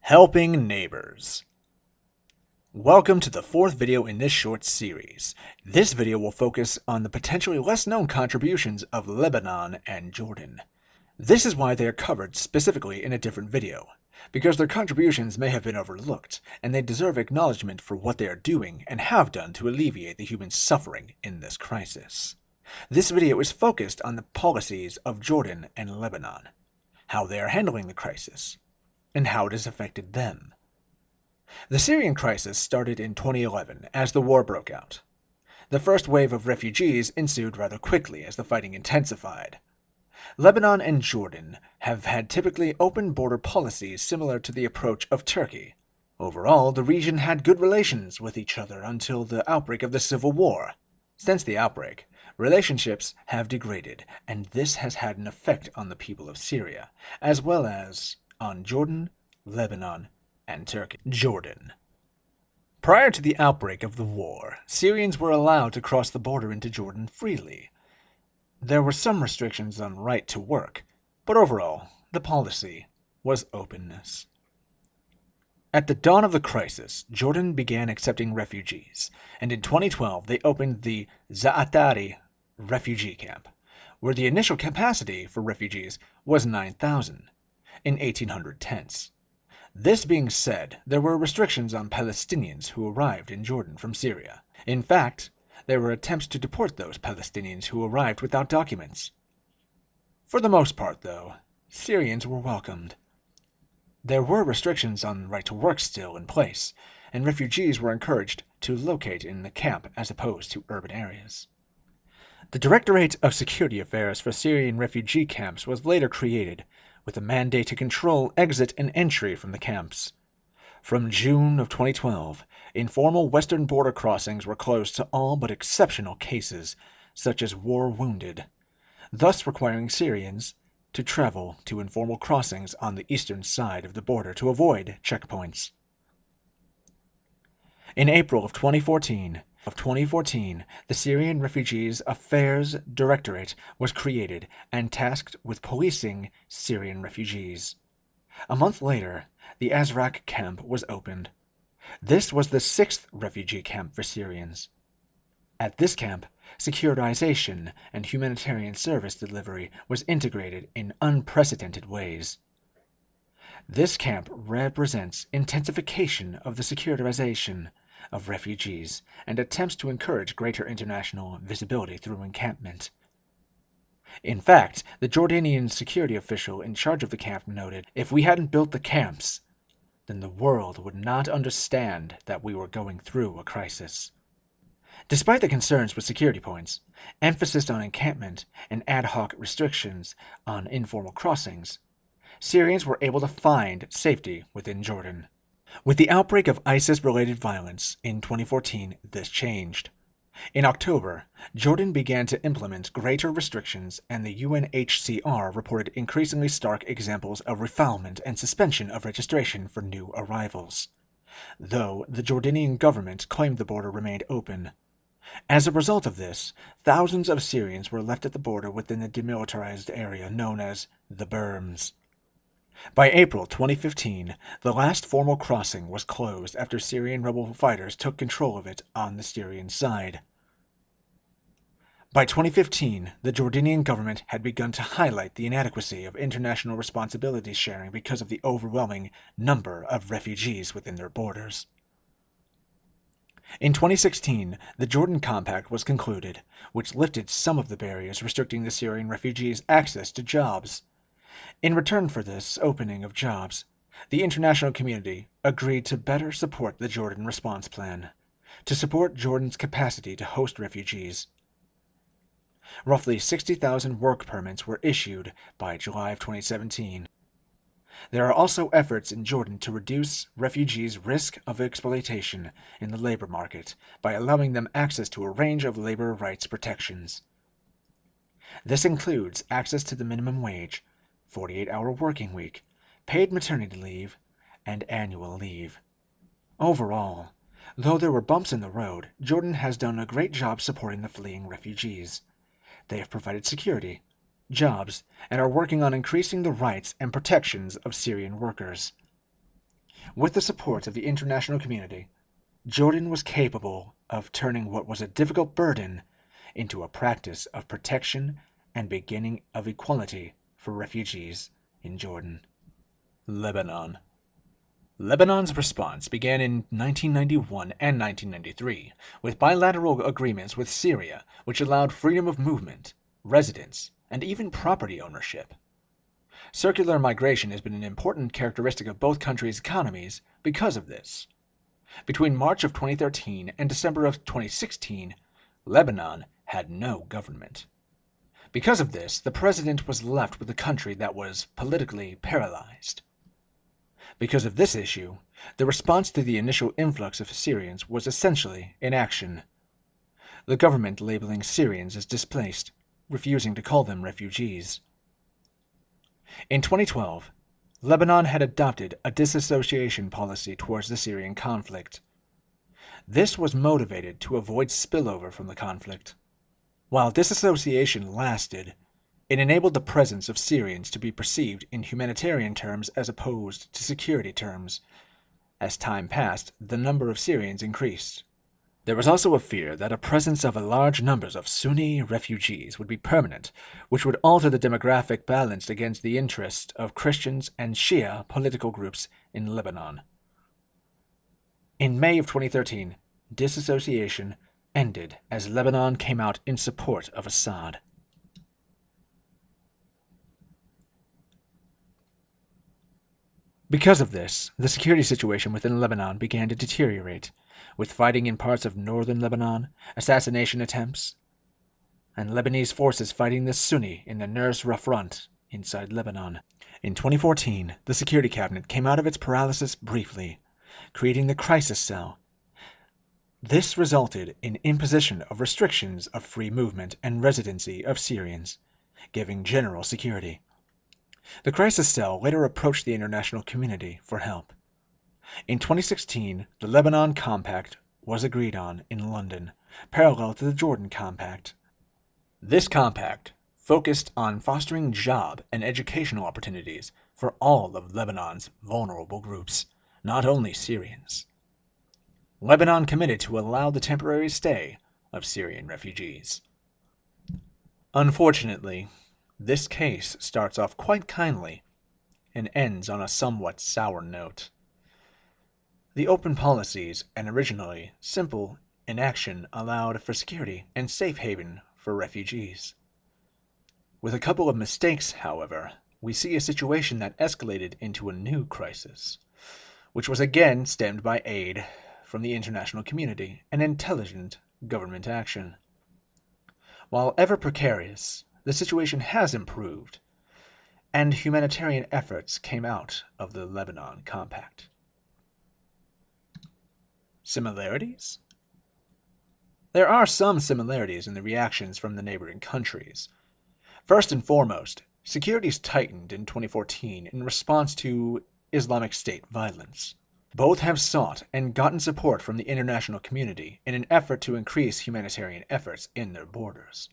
Helping Neighbors. Welcome to the fourth video in this short series. This video will focus on the potentially less known contributions of Lebanon and Jordan. This is why they are covered specifically in a different video, because their contributions may have been overlooked, and they deserve acknowledgement for what they are doing and have done to alleviate the human suffering in this crisis. This video is focused on the policies of Jordan and Lebanon, how they are handling the crisis, and how it has affected them. The Syrian crisis started in 2011 as the war broke out. The first wave of refugees ensued rather quickly as the fighting intensified. Lebanon and Jordan have had typically open border policies similar to the approach of Turkey. Overall, the region had good relations with each other until the outbreak of the civil war. Since the outbreak, relationships have degraded, and this has had an effect on the people of Syria, as well as on Jordan, Lebanon, and Turkey. Jordan. Prior to the outbreak of the war, Syrians were allowed to cross the border into Jordan freely. There were some restrictions on right to work, but overall, the policy was openness. At the dawn of the crisis, Jordan began accepting refugees, and in 2012 they opened the Za'atari refugee camp, where the initial capacity for refugees was 9,000. in 1,800 tents. This being said, there were restrictions on Palestinians who arrived in Jordan from Syria. In fact, there were attempts to deport those Palestinians who arrived without documents. For the most part, though, Syrians were welcomed. There were restrictions on right to work still in place, and refugees were encouraged to locate in the camp as opposed to urban areas. The Directorate of Security Affairs for Syrian refugee camps was later created, with a mandate to control exit and entry from the camps. From June of 2012, informal western border crossings were closed to all but exceptional cases, such as war-wounded, thus requiring Syrians to travel to informal crossings on the eastern side of the border to avoid checkpoints. In April of 2014, the Syrian Refugees Affairs Directorate was created and tasked with policing Syrian refugees. A month later, the Azraq camp was opened. This was the sixth refugee camp for Syrians. At this camp, securitization and humanitarian service delivery was integrated in unprecedented ways. This camp represents intensification of the securitization of refugees and attempts to encourage greater international visibility through encampment. In fact, the Jordanian security official in charge of the camp noted, "If we hadn't built the camps, then the world would not understand that we were going through a crisis." Despite the concerns with security points, emphasis on encampment, and ad hoc restrictions on informal crossings, Syrians were able to find safety within Jordan. With the outbreak of ISIS-related violence in 2014, this changed. In October, Jordan began to implement greater restrictions, and the UNHCR reported increasingly stark examples of refoulement and suspension of registration for new arrivals, though the Jordanian government claimed the border remained open. As a result of this, thousands of Syrians were left at the border within the demilitarized area known as the berms. By April 2015, the last formal crossing was closed after Syrian rebel fighters took control of it on the Syrian side. By 2015, the Jordanian government had begun to highlight the inadequacy of international responsibility sharing because of the overwhelming number of refugees within their borders. In 2016, the Jordan Compact was concluded, which lifted some of the barriers restricting the Syrian refugees' access to jobs. In return for this opening of jobs, the international community agreed to better support the Jordan response plan, to support Jordan's capacity to host refugees. Roughly 60,000 work permits were issued by July of 2017. There are also efforts in Jordan to reduce refugees' risk of exploitation in the labor market by allowing them access to a range of labor rights protections. This includes access to the minimum wage, 48-hour working week, paid maternity leave, and annual leave. Overall, though there were bumps in the road, Jordan has done a great job supporting the fleeing refugees. They have provided security, jobs, and are working on increasing the rights and protections of Syrian workers. With the support of the international community, Jordan was capable of turning what was a difficult burden into a practice of protection and beginning of equality for refugees in Jordan. Lebanon. Lebanon's response began in 1991 and 1993 with bilateral agreements with Syria, which allowed freedom of movement, residence, and even property ownership. Circular migration has been an important characteristic of both countries' economies because of this. Between March of 2013 and December of 2016, Lebanon had no government. Because of this, the president was left with a country that was politically paralyzed. Because of this issue, the response to the initial influx of Syrians was essentially inaction. The government labeling Syrians as displaced, refusing to call them refugees. In 2012, Lebanon had adopted a disassociation policy towards the Syrian conflict. This was motivated to avoid spillover from the conflict. While disassociation lasted, it enabled the presence of Syrians to be perceived in humanitarian terms as opposed to security terms. As time passed, the number of Syrians increased. There was also a fear that a presence of a large numbers of Sunni refugees would be permanent, which would alter the demographic balance against the interest of Christians and Shia political groups in Lebanon. In May of 2013, disassociation ended as Lebanon came out in support of Assad. Because of this, the security situation within Lebanon began to deteriorate, with fighting in parts of northern Lebanon, assassination attempts, and Lebanese forces fighting the Sunni in the Nusra Front inside Lebanon. In 2014, the Security Cabinet came out of its paralysis briefly, creating the Crisis Cell. This resulted in imposition of restrictions of free movement and residency of Syrians, giving general security. The Crisis Cell later approached the international community for help. In 2016, the Lebanon Compact was agreed on in London, parallel to the Jordan Compact. This compact focused on fostering job and educational opportunities for all of Lebanon's vulnerable groups, not only Syrians. Lebanon committed to allow the temporary stay of Syrian refugees. Unfortunately, this case starts off quite kindly and ends on a somewhat sour note. The open policies and originally simple inaction allowed for security and safe haven for refugees. With a couple of mistakes, however, we see a situation that escalated into a new crisis, which was again stemmed by aid from the international community and intelligent government action. While ever precarious, the situation has improved, and humanitarian efforts came out of the Lebanon Compact. Similarities? There are some similarities in the reactions from the neighboring countries. First and foremost, securities tightened in 2014 in response to Islamic State violence. Both have sought and gotten support from the international community in an effort to increase humanitarian efforts in their borders.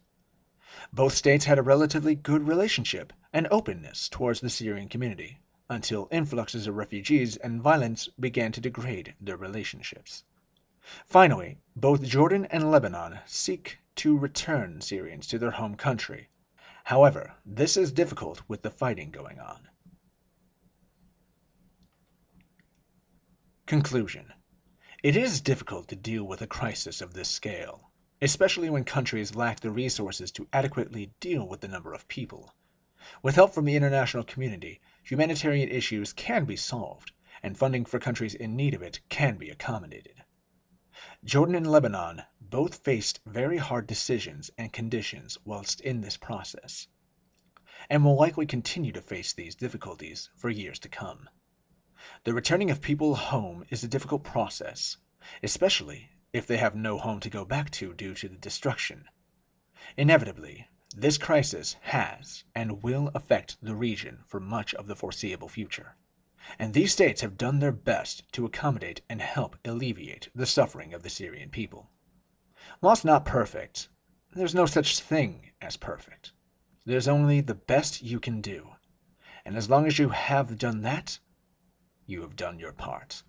Both states had a relatively good relationship and openness towards the Syrian community, until influxes of refugees and violence began to degrade their relationships. Finally, both Jordan and Lebanon seek to return Syrians to their home country. However, this is difficult with the fighting going on. Conclusion. It is difficult to deal with a crisis of this scale, especially when countries lack the resources to adequately deal with the number of people. With help from the international community, humanitarian issues can be solved, and funding for countries in need of it can be accommodated. Jordan and Lebanon both faced very hard decisions and conditions whilst in this process, and will likely continue to face these difficulties for years to come. The returning of people home is a difficult process, especially if they have no home to go back to due to the destruction. Inevitably, this crisis has and will affect the region for much of the foreseeable future, and these states have done their best to accommodate and help alleviate the suffering of the Syrian people. Whilst not perfect, there's no such thing as perfect. There's only the best you can do, and as long as you have done that, You have done your part.